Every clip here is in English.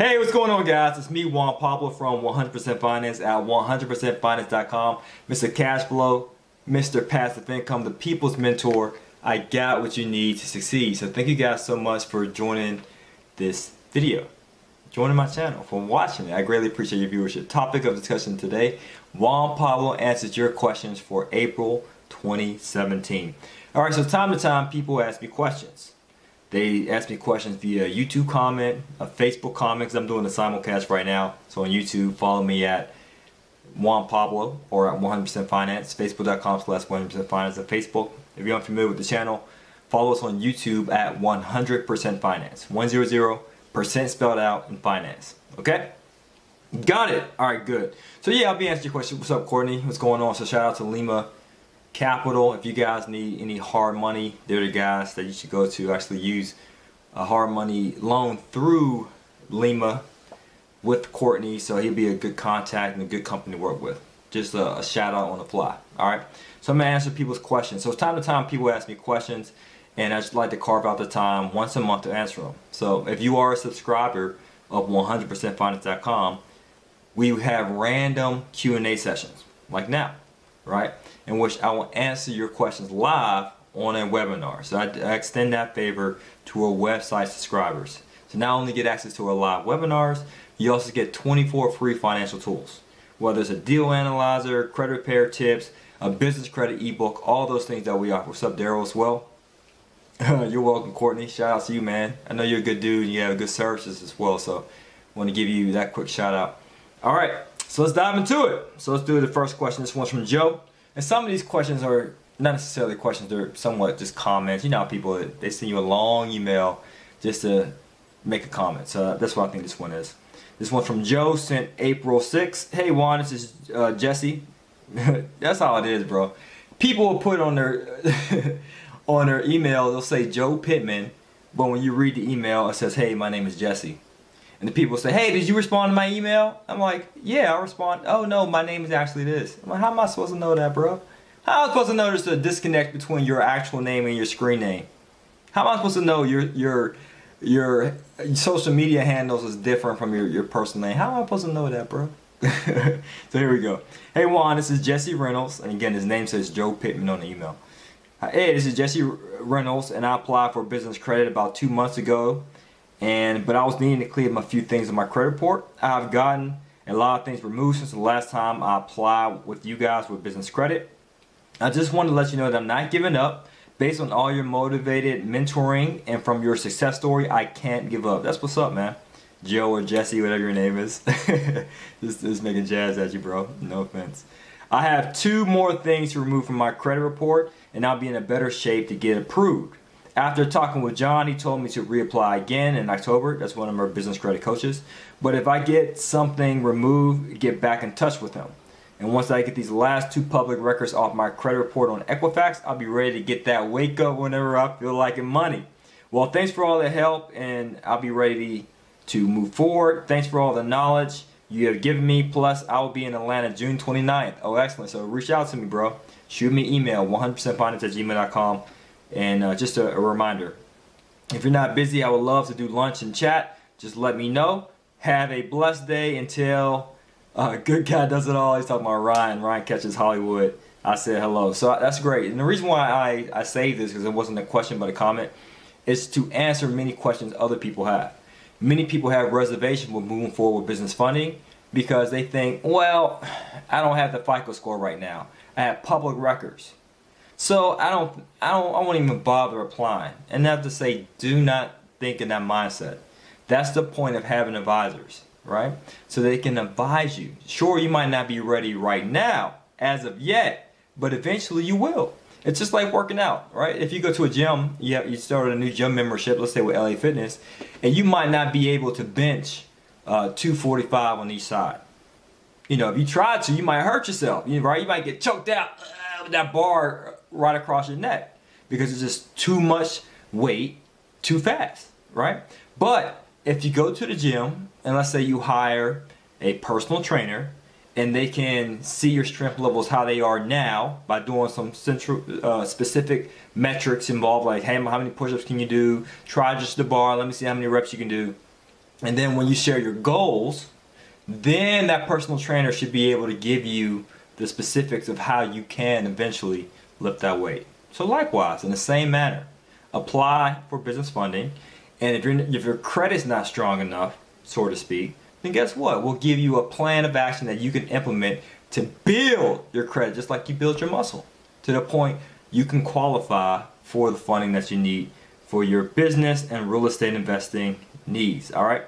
Hey, what's going on, guys? It's me, Juan Pablo from 100% Finance at 100%finance.com. Mr. Cash Flow, Mr. Passive Income, the people's mentor. I got what you need to succeed. So thank you guys so much for joining this video, joining my channel, for watching it. I greatly appreciate your viewership. Topic of discussion today: Juan Pablo answers your questions for April 2017. All right, so time to time, people ask me questions. They ask me questions via YouTube comment, a Facebook comment, because I'm doing the simulcast right now. So on YouTube, follow me at Juan Pablo or at 100% Finance, facebook.com/100% Finance. At Facebook, if you're unfamiliar with the channel, follow us on YouTube at 100% Finance. 100% spelled out in finance. Okay? Got it. All right, good. So yeah, I'll be answering your question. What's up, Courtney? What's going on? So shout out to Lima Capital. If you guys need any hard money, they're the guys that you should go to. Actually use a hard money loan through Lima with Courtney, so he'll be a good contact and a good company to work with. Just a shout out on the fly. Alright, so I'm going to answer people's questions. So time to time people ask me questions, and I just like to carve out the time once a month to answer them. So if you are a subscriber of 100%finance.com, we have random Q&A sessions like now, right, in which I will answer your questions live on a webinar. So I extend that favor to our website subscribers. So not only get access to our live webinars, you also get 24 free financial tools. Whether it's a deal analyzer, credit repair tips, a business credit ebook, all those things that we offer. What's up, Daryl, as well? You're welcome, Courtney. Shout out to you, man. I know you're a good dude and you have good services as well, so I want to give you that quick shout out. All right, so let's dive into it. So let's do the first question. This one's from Joe. And some of these questions are not necessarily questions, they're somewhat just comments. You know how people, they send you a long email just to make a comment. So that's what I think this one is. This one from Joe, sent April 6th. Hey Juan, this is Jesse. That's how it is, bro. People will put on their on their email, they'll say Joe Pittman, but when you read the email, it says, hey, my name is Jesse. And the people say, hey, did you respond to my email? I'm like, yeah, I respond. Oh no, my name is actually this. I'm like, how am I supposed to know that, bro? How am I supposed to know there's a disconnect between your actual name and your screen name? How am I supposed to know your social media handles is different from your personal name? How am I supposed to know that, bro? So here we go. Hey Juan, this is Jesse Reynolds, and again, his name says Joe Pittman on the email. Hey, this is Jesse Reynolds, and I applied for business credit about 2 months ago. But I was needing to clear up a few things in my credit report. I've gotten a lot of things removed since the last time I applied with you guys with business credit. I just wanted to let you know that I'm not giving up. Based on all your motivated mentoring and from your success story, I can't give up. That's what's up, man. Joe or Jesse, whatever your name is. just making jazz at you, bro. No offense. I have 2 more things to remove from my credit report, and I'll be in a better shape to get approved. After talking with John, he told me to reapply again in October. That's one of our business credit coaches. But if I get something removed, get back in touch with him. And once I get these last 2 public records off my credit report on Equifax, I'll be ready to get that wake up whenever I feel like it money. Well, thanks for all the help, and I'll be ready to move forward. Thanks for all the knowledge you have given me. Plus, I will be in Atlanta June 29th. Oh, excellent. So reach out to me, bro. Shoot me an email, 100%finance@gmail.com. And just a reminder, if you're not busy, I would love to do lunch and chat. Just let me know. Have a blessed day until good guy does it all. He's talking about Ryan. Ryan catches Hollywood. I said hello. So that's great. And the reason why I saved this, because it wasn't a question but a comment, is to answer many questions other people have. Many people have reservations with moving forward with business funding because they think, well, I don't have the FICO score right now. I have public records. So I won't even bother applying. And I have to say, do not think in that mindset. That's the point of having advisors, right? So they can advise you. Sure, you might not be ready right now, as of yet, but eventually you will. It's just like working out, right? If you go to a gym, you started a new gym membership, let's say with LA Fitness, and you might not be able to bench 245 on each side. You know, if you try to, you might hurt yourself, right? You might get choked out with that bar right across your neck because it's just too much weight too fast, right? But if you go to the gym and let's say you hire a personal trainer and they can see your strength levels how they are now by doing some specific metrics involved, like, hey, how many push-ups can you do? Try just the bar, let me see how many reps you can do. And then when you share your goals, then that personal trainer should be able to give you the specifics of how you can eventually lift that weight. So likewise, in the same manner, apply for business funding. And if your credit's not strong enough, so to speak, then guess what? We'll give you a plan of action that you can implement to build your credit just like you build your muscle, to the point you can qualify for the funding that you need for your business and real estate investing needs. All right.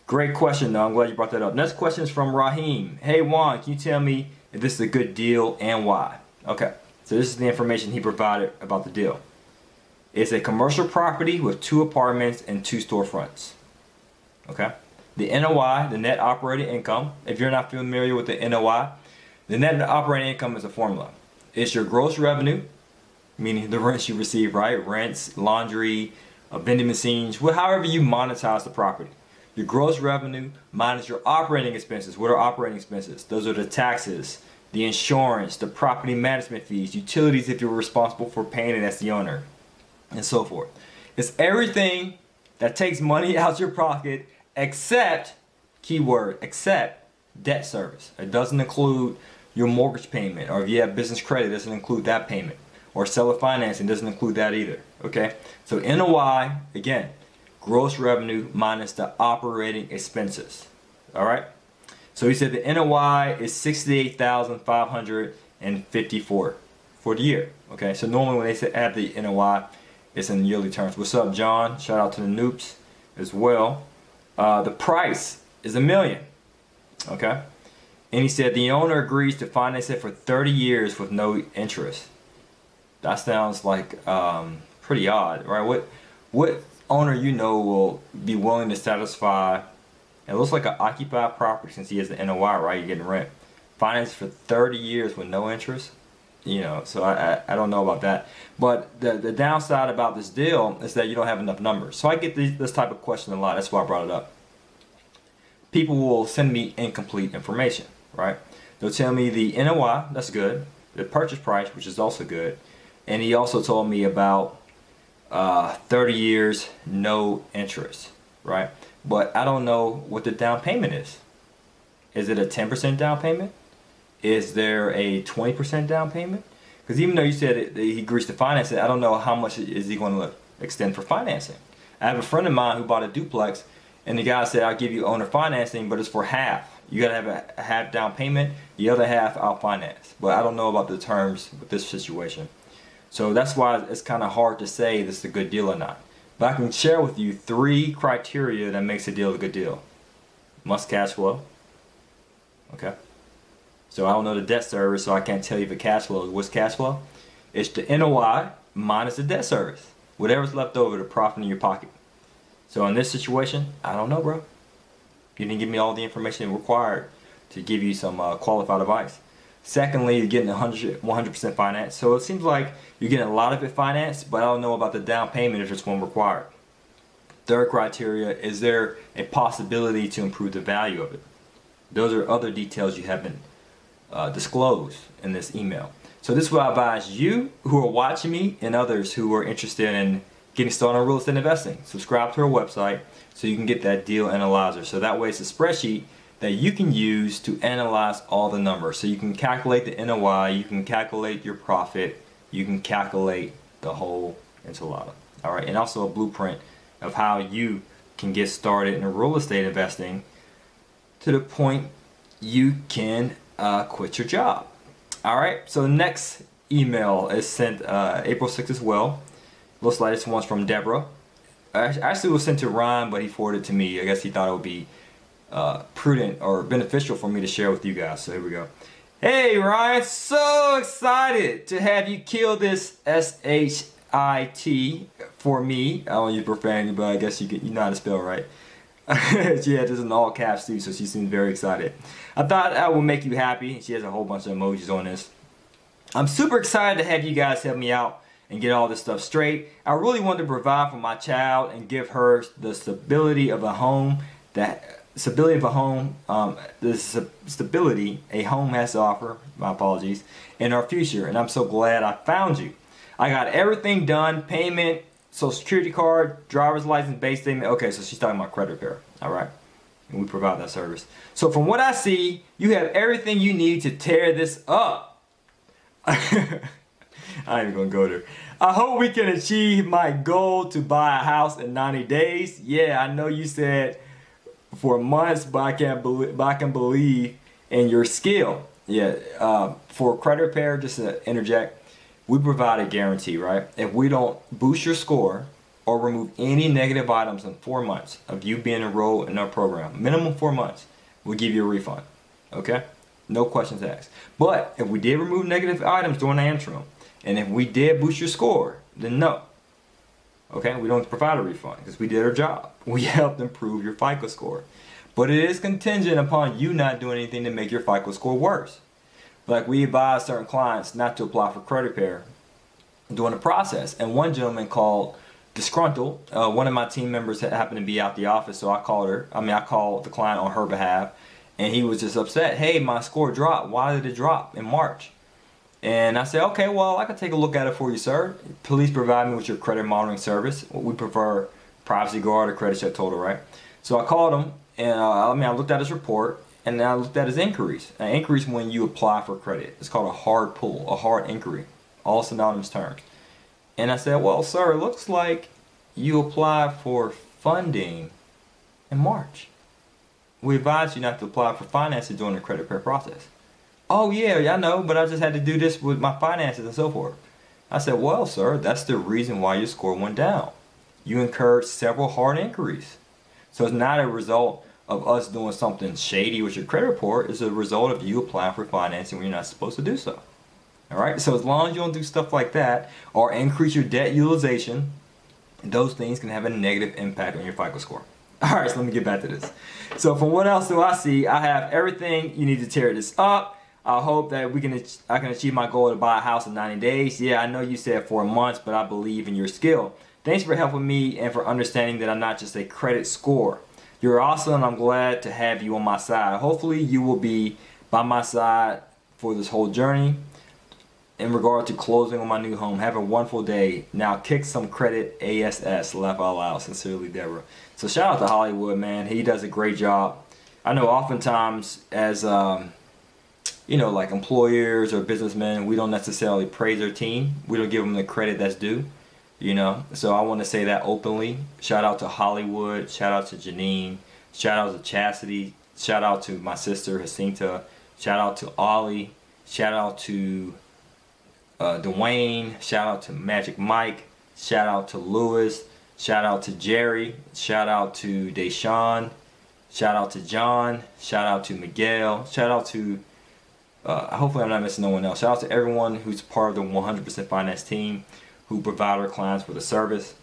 Great question, though. I'm glad you brought that up. Next question is from Raheem. Hey, Juan, can you tell me if this is a good deal and why? Okay. So this is the information he provided about the deal. It's a commercial property with 2 apartments and 2 storefronts. Okay. The NOI, the net operating income, if you're not familiar with the NOI, the net operating income is a formula. It's your gross revenue, meaning the rents you receive, right? Rents, laundry, vending machines, however you monetize the property. Your gross revenue minus your operating expenses. What are operating expenses? Those are the taxes, the insurance, the property management fees, utilities if you're responsible for paying it as the owner, and so forth. It's everything that takes money out your pocket except, keyword, except debt service. It doesn't include your mortgage payment, or if you have business credit, it doesn't include that payment. Or seller financing doesn't include that either. Okay? So NOI, again, gross revenue minus the operating expenses. All right? So he said the NOI is $68,554 for the year. Okay? So normally when they say add the NOI, it's in yearly terms. What's up, John? Shout out to the Noops as well. The price is $1 million. Okay? And he said the owner agrees to finance it for 30 years with no interest. That sounds like pretty odd, right? What owner you know will be willing to satisfy? It looks like an occupied property since he has the NOI, right? You're getting rent. Finance for 30 years with no interest. You know, so I don't know about that. But the downside about this deal is that you don't have enough numbers. So I get this type of question a lot. That's why I brought it up. People will send me incomplete information, right? They'll tell me the NOI, that's good. The purchase price, which is also good. And he also told me about 30 years, no interest, right? But I don't know what the down payment is. Is it a 10% down payment? Is there a 20% down payment? Because even though you said he agrees to finance it, I don't know how much is he going to extend for financing. I have a friend of mine who bought a duplex, and the guy said, I'll give you owner financing, but it's for half. You got to have a half down payment, the other half I'll finance. But I don't know about the terms with this situation. So that's why it's kind of hard to say this is a good deal or not. But I can share with you 3 criteria that makes a deal a good deal. Must cash flow. Okay. So I don't know the debt service, so I can't tell you if it cash flow. What's cash flow? It's the NOI minus the debt service. Whatever's left over, the profit in your pocket. So in this situation, I don't know, bro. You didn't give me all the information required to give you some qualified advice. Secondly, you're getting 100% finance. So it seems like you're getting a lot of it financed, but I don't know about the down payment if it's one required. Third criteria, is there a possibility to improve the value of it? Those are other details you haven't disclosed in this email. So this is what I advise you who are watching me and others who are interested in getting started on real estate investing. Subscribe to our website so you can get that deal analyzer. So that way it's a spreadsheet that you can use to analyze all the numbers. So you can calculate the NOI, you can calculate your profit, you can calculate the whole enchilada. All right, and also a blueprint of how you can get started in real estate investing to the point you can quit your job. All right, so the next email is sent April 6th as well. Looks like this one's from Deborah. Actually, it was sent to Ryan, but he forwarded it to me. I guess he thought it would be prudent or beneficial for me to share with you guys. So here we go. Hey Ryan, so excited to have you kill this SHIT for me. I don't use profanity, but I guess you know how to spell, right? She had this in all caps too, so she seems very excited. I thought I would make you happy. She has a whole bunch of emojis on this. I'm super excited to have you guys help me out and get all this stuff straight. I really wanted to provide for my child and give her the stability of a home a home has to offer, my apologies, in our future. And I'm so glad I found you. I got everything done, payment, Social security card, driver's license, bank statement. Okay, so she's talking about credit repair. All right. And we provide that service. So from what I see, you have everything you need to tear this up. I ain't even gonna go there. I hope we can achieve my goal to buy a house in 90 days. Yeah, I know you said for months, but I can believe in your skill. Yeah, for credit repair, just to interject, we provide a guarantee, right? If we don't boost your score or remove any negative items in 4 months of you being enrolled in our program, minimum 4 months, we'll give you a refund. Okay? No questions asked. But if we did remove negative items during the interim, and if we did boost your score, then no. Okay? We don't provide a refund because we did our job. We helped improve your FICO score. But it is contingent upon you not doing anything to make your FICO score worse. Like we advise certain clients not to apply for credit repair during the process. And one gentleman called disgruntled. One of my team members happened to be out the office, so I called the client on her behalf, and he was just upset. Hey, my score dropped. Why did it drop in March? And I said, okay, well, I can take a look at it for you, sir. Please provide me with your credit monitoring service. We prefer Privacy Guard or Credit Check Total, right? So I called him, and I looked at his report, and then I looked at his inquiries. An inquiry is when you apply for credit. It's called a hard pull, a hard inquiry, all synonymous terms. And I said, well, sir, it looks like you applied for funding in March. We advise you not to apply for financing during the credit repair process. Oh, yeah, I know, but I just had to do this with my finances and so forth. I said, well, sir, that's the reason why your score went down. You incurred several hard inquiries. So it's not a result of us doing something shady with your credit report. It's a result of you applying for financing when you're not supposed to do so. All right, so as long as you don't do stuff like that or increase your debt utilization, those things can have a negative impact on your FICO score. All right, so let me get back to this. So from what else do I see? I have everything you need to tear this up. I hope that I can achieve my goal to buy a house in 90 days. Yeah, I know you said 4 months, but I believe in your skill. Thanks for helping me and for understanding that I'm not just a credit score. You're awesome, and I'm glad to have you on my side. Hopefully you will be by my side for this whole journey. In regard to closing on my new home, have a wonderful day. Now kick some credit ASS. Laugh out loud. Sincerely, Deborah. So shout out to Hollywood, man. He does a great job. I know oftentimes as like employers or businessmen, we don't necessarily praise our team. We don't give them the credit that's due. So I want to say that openly. Shout out to Hollywood. Shout out to Janine. Shout out to Chastity. Shout out to my sister Jacinta. Shout out to Ollie. Shout out to Dwayne. Shout out to Magic Mike. Shout out to Lewis. Shout out to Jerry. Shout out to Deshaun. Shout out to John. Shout out to Miguel. Shout out to hopefully I'm not missing no one else. Shout out to everyone who's part of the 100% Finance team who provide our clients with a service.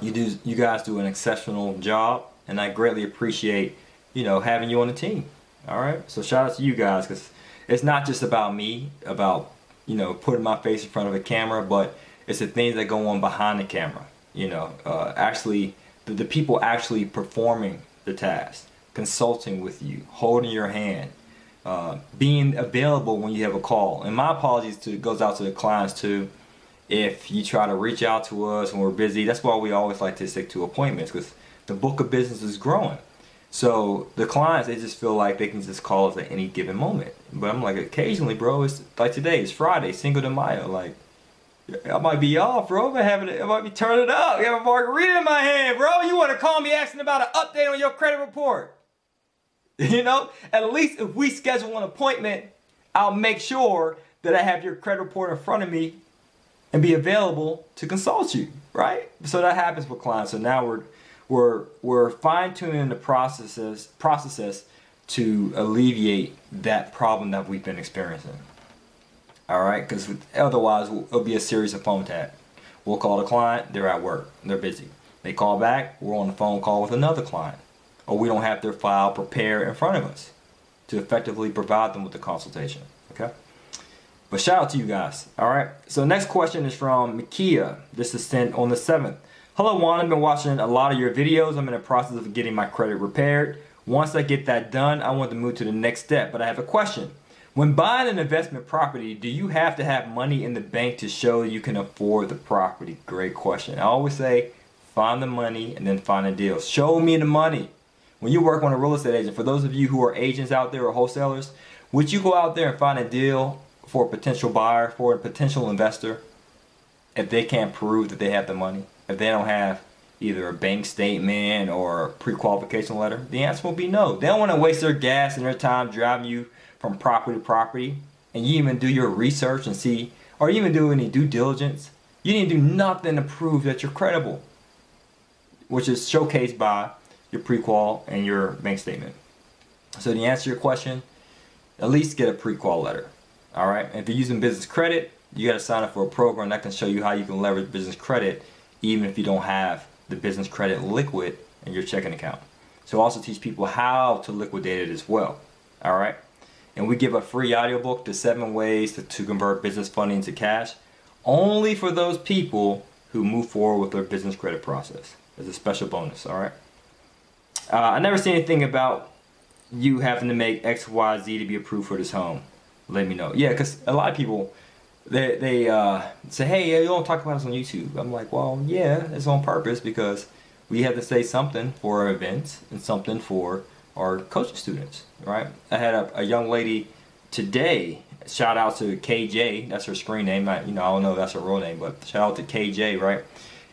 You guys do an exceptional job, and I greatly appreciate having you on the team. All right, so shout out to you guys, because it's not just about me, about putting my face in front of a camera, but it's the things that go on behind the camera. Actually, the people actually performing the task, consulting with you, holding your hand, being available when you have a call. And my apologies goes out to the clients too. If you try to reach out to us when we're busy, that's why we always like to stick to appointments, because the book of business is growing. So the clients, they just feel like they can just call us at any given moment. But I'm like, occasionally, bro, it's like today, it's Friday, Cinco de Mayo. Like, I might be off, bro. I might be turning up. I have a margarita in my hand, bro. You want to call me asking about an update on your credit report? At least if we schedule an appointment, I'll make sure that I have your credit report in front of me and be available to consult you, right? So that happens with clients. So now we're fine-tuning the processes to alleviate that problem that we've been experiencing. All right, because otherwise it'll be a series of phone tag. We'll call the client, they're at work, they're busy. They call back, we're on the phone call with another client, or we don't have their file prepared in front of us to effectively provide them with the consultation. Okay. But shout out to you guys. All right. So next question is from Makia. This is sent on the 7th. Hello, Juan. I've been watching a lot of your videos. I'm in the process of getting my credit repaired. Once I get that done, I want to move to the next step. But I have a question. When buying an investment property, do you have to have money in the bank to show you can afford the property? Great question. I always say, find the money and then find a deal. Show me the money. When you work on a real estate agent, for those of you who are agents out there or wholesalers, would you go out there and find a deal for a potential buyer, for a potential investor, if they can't prove that they have the money? If they don't have either a bank statement or a pre-qualification letter? The answer will be no. They don't want to waste their gas and their time driving you from property to property, and you even do your research and see, or even do any due diligence. You didn't do nothing to prove that you're credible, which is showcased by your pre-qual and your bank statement. So to answer your question, at least get a pre-qual letter. All right. If you're using business credit, you got to sign up for a program that can show you how you can leverage business credit, even if you don't have the business credit liquid in your checking account. So also teach people how to liquidate it as well. All right. And we give a free audiobook to 7 ways to convert business funding to cash, only for those people who move forward with their business credit process. As a special bonus. All right. I never see anything about you having to make X, Y, Z to be approved for this home. Let me know. Yeah, because a lot of people, they say, hey, you don't talk about us on YouTube. I'm like, well, yeah, it's on purpose because we have to say something for our events and something for our coaching students, right? I had a young lady today, shout out to KJ, that's her screen name. I don't know if that's her real name, but shout out to KJ, right?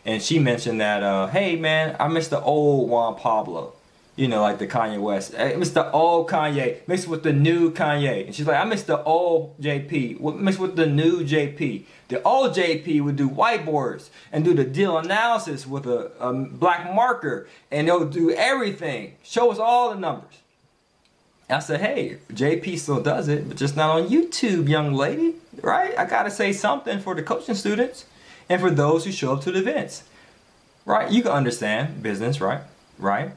And she mentioned that, hey, man, I miss the old Juan Pablo. You know, like the Kanye West. I miss the old Kanye mixed with the new Kanye. And she's like, I miss the old JP mixed with the new JP. The old JP would do whiteboards and do the deal analysis with a black marker. And they'll do everything. Show us all the numbers. I said, hey, JP still does it, but just not on YouTube, young lady. Right? I got to say something for the coaching students and for those who show up to the events. Right? You can understand business, right? Right?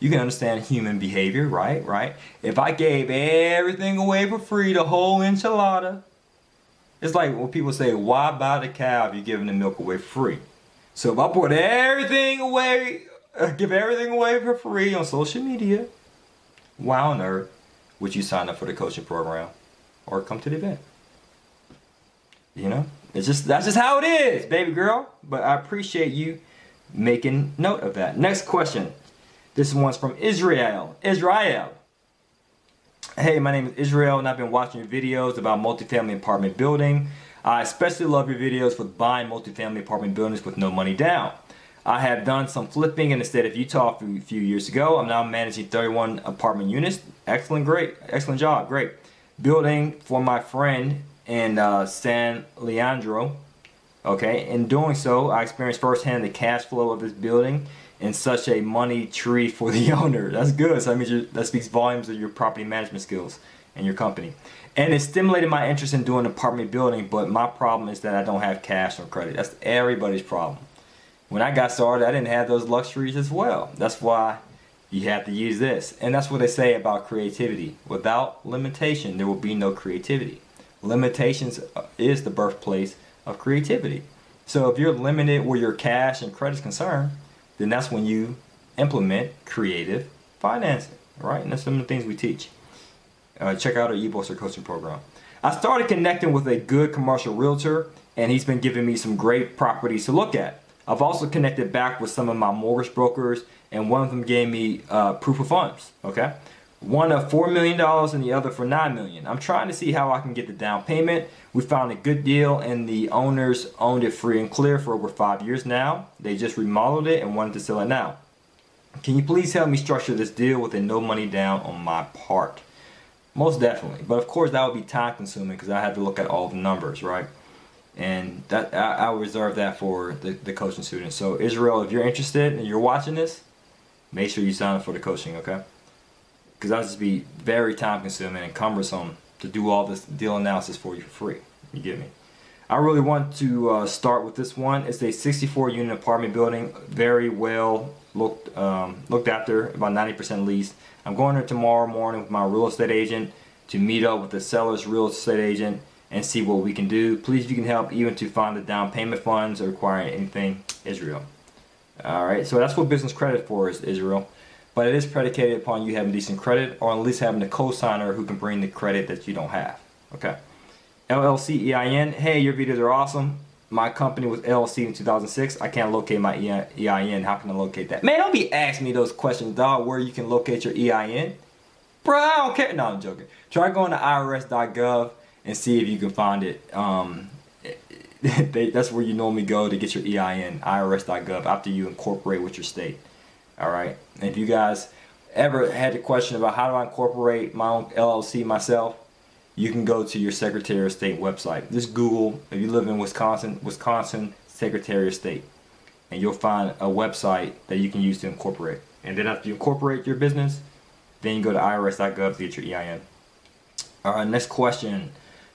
You can understand human behavior, right? Right? If I gave everything away for free, the whole enchilada, it's like when people say, why buy the cow if you're giving the milk away free? So if I put everything away, give everything away for free on social media, why on earth would you sign up for the coaching program or come to the event? You know, that's just how it is, baby girl. But I appreciate you making note of that. Next question. This one's from Israel. Israel. Hey, my name is Israel and I've been watching your videos about multifamily apartment building. I especially love your videos with buying multifamily apartment buildings with no money down. I have done some flipping in the state of Utah a few years ago. I'm now managing 31 apartment units. Excellent, great. Excellent job, great. Building for my friend in San Leandro. Okay, in doing so, I experienced firsthand the cash flow of this building and such a money tree for the owner. That's good. So that means that speaks volumes of your property management skills and your company. And it stimulated my interest in doing apartment building, but my problem is that I don't have cash or credit. That's everybody's problem. When I got started, I didn't have those luxuries as well. That's why you have to use this. And that's what they say about creativity. Without limitation, there will be no creativity. Limitations is the birthplace of creativity. So if you're limited where your cash and credit is concerned, then that's when you implement creative financing, right? And that's some of the things we teach. Check out our eBooks or coaching program. I started connecting with a good commercial realtor, and he's been giving me some great properties to look at. I've also connected back with some of my mortgage brokers, and one of them gave me proof of funds, okay? One of $4 million and the other for $9 million. I'm trying to see how I can get the down payment. We found a good deal and the owners owned it free and clear for over 5 years now. They just remodeled it and wanted to sell it now. Can you please help me structure this deal with a no money down on my part? Most definitely. But of course that would be time consuming because I have to look at all the numbers, right? And that I'll reserve that for the coaching students. So Israel, if you're interested and you're watching this, make sure you sign up for the coaching, okay? Because that'll just be very time consuming and cumbersome to do all this deal analysis for you for free. You get me? I really want to start with this one. It's a 64 unit apartment building, very well looked after, about 90% leased. I'm going there tomorrow morning with my real estate agent to meet up with the seller's real estate agent and see what we can do. Please, if you can help even to find the down payment funds or requiring anything, Israel. All right, so that's what business credit for is, Israel. But it is predicated upon you having decent credit or at least having a co-signer who can bring the credit that you don't have. Okay. LLC EIN. Hey, your videos are awesome. My company was LLC in 2006. I can't locate my EIN. How can I locate that? Man, don't be asking me those questions, dog, where you can locate your EIN. Bro, I don't care. No, I'm joking. Try going to irs.gov and see if you can find it. That's where you normally go to get your EIN, irs.gov, after you incorporate with your state. All right. And if you guys ever had a question about how do I incorporate my own LLC myself, you can go to your Secretary of State website. Just Google, if you live in Wisconsin Secretary of State, and you'll find a website that you can use to incorporate. And then after you incorporate your business, then you go to irs.gov to get your EIN. All right, next question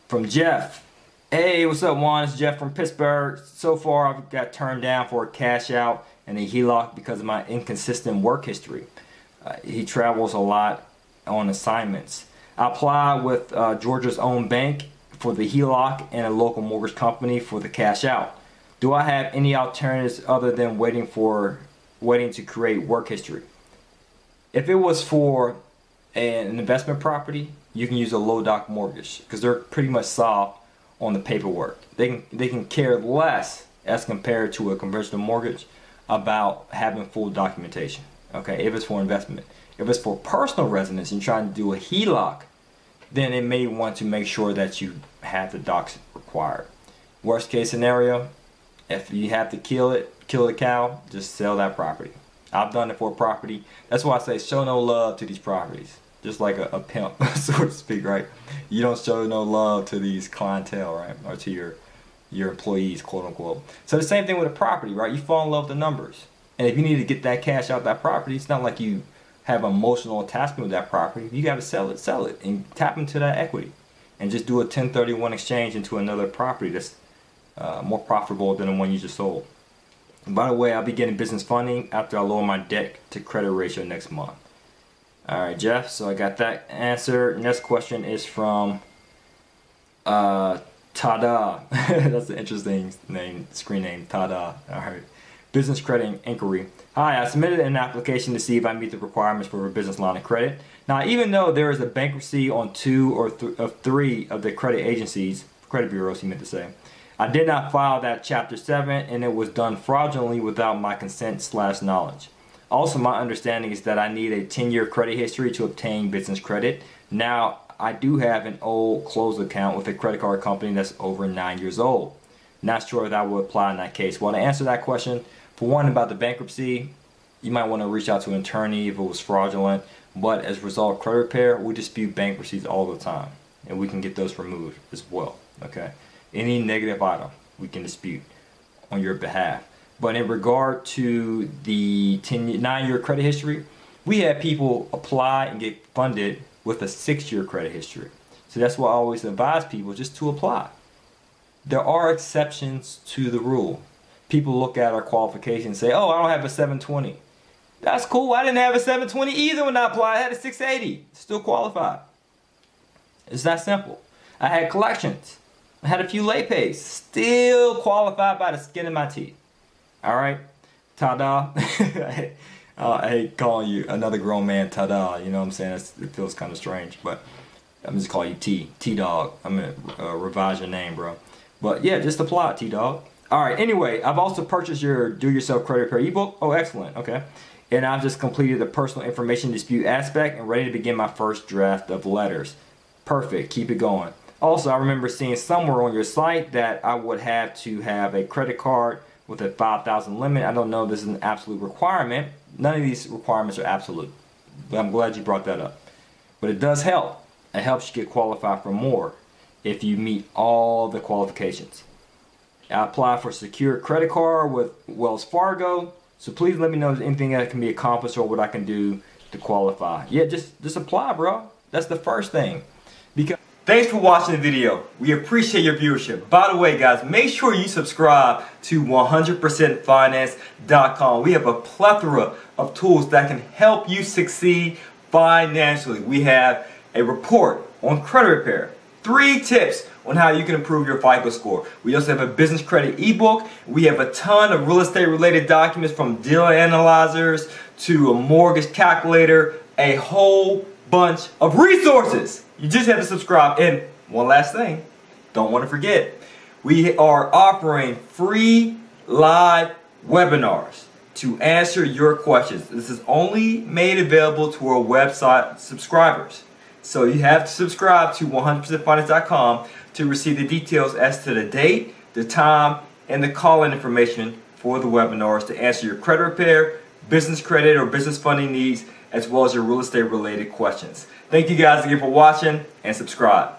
from Jeff. Hey, what's up, Juan? It's Jeff from Pittsburgh. So far, I've got turned down for a cash out and a HELOC because of my inconsistent work history. He travels a lot on assignments. I applied with Georgia's own bank for the HELOC and a local mortgage company for the cash out. Do I have any alternatives other than waiting to create work history? If it was for an investment property, you can use a low doc mortgage because they're pretty much soft on the paperwork. They can care less as compared to a conventional mortgage about having full documentation. Okay, if it's for investment. If it's for personal residence and trying to do a HELOC, then it may want to make sure that you have the docs required. Worst case scenario, if you have to kill the cow, just sell that property. I've done it for a property. That's why I say show no love to these properties. Just like a pimp, so to speak, right? You don't show no love to these clientele, right? Or to your employees, quote unquote. So the same thing with a property, right? You fall in love with the numbers. And if you need to get that cash out of that property, it's not like you have emotional attachment with that property. You got to sell it, and tap into that equity. And just do a 1031 exchange into another property that's more profitable than the one you just sold. And by the way, I'll be getting business funding after I lower my debt to credit ratio next month. Alright, Jeff, so I got that answer. Next question is from Tada. That's an interesting name, screen name, Tada. Alright. Business credit inquiry. Hi, I submitted an application to see if I meet the requirements for a business line of credit. Now, even though there is a bankruptcy on 2 of 3 of the credit agencies, credit bureaus, he meant to say, I did not file that Chapter 7, and it was done fraudulently without my consent/knowledge. Also, my understanding is that I need a 10-year credit history to obtain business credit. Now, I do have an old closed account with a credit card company that's over 9 years old. Not sure if that would apply in that case. Well, to answer that question, for one, about the bankruptcy, you might want to reach out to an attorney if it was fraudulent. But as a result of credit repair, we dispute bankruptcies all the time, and we can get those removed as well. Okay, any negative item we can dispute on your behalf. But in regard to the 9-year credit history, we have people apply and get funded with a 6-year credit history. So that's why I always advise people just to apply. There are exceptions to the rule. People look at our qualification and say, oh, I don't have a 720. That's cool. I didn't have a 720 either when I applied. I had a 680. Still qualified. It's that simple. I had collections. I had a few late pays. Still qualified by the skin of my teeth. All right? Ta-da. I hate calling you another grown man ta-da. You know what I'm saying? It feels kind of strange. But I'm just calling you T. T-Dog. I'm going to revise your name, bro. But yeah, just apply, T-Dog. Alright, anyway, I've also purchased your Do-Yourself Credit Repair ebook. Oh, excellent. Okay. And I've just completed the personal information dispute aspect and ready to begin my first draft of letters. Perfect. Keep it going. Also, I remember seeing somewhere on your site that I would have to have a credit card with a 5,000 limit. I don't know if this is an absolute requirement. None of these requirements are absolute. But I'm glad you brought that up. But it does help. It helps you get qualified for more if you meet all the qualifications. I applied for a secure credit card with Wells Fargo. So please let me know if there's anything that can be accomplished or what I can do to qualify. Yeah, just apply, bro. That's the first thing. Because thanks for watching the video. We appreciate your viewership. By the way, guys, make sure you subscribe to 100%finance.com. We have a plethora of tools that can help you succeed financially. We have a report on credit repair, 3 tips on how you can improve your FICO score. We also have a business credit ebook. We have a ton of real estate related documents, from deal analyzers to a mortgage calculator, a whole bunch of resources. You just have to subscribe. And one last thing, don't want to forget, we are offering free live webinars to answer your questions. This is only made available to our website subscribers. So you have to subscribe to 100percentfinance.com to receive the details as to the date, the time, and the call-in information for the webinars to answer your credit repair, business credit, or business funding needs, as well as your real estate related questions. Thank you guys again for watching, and subscribe.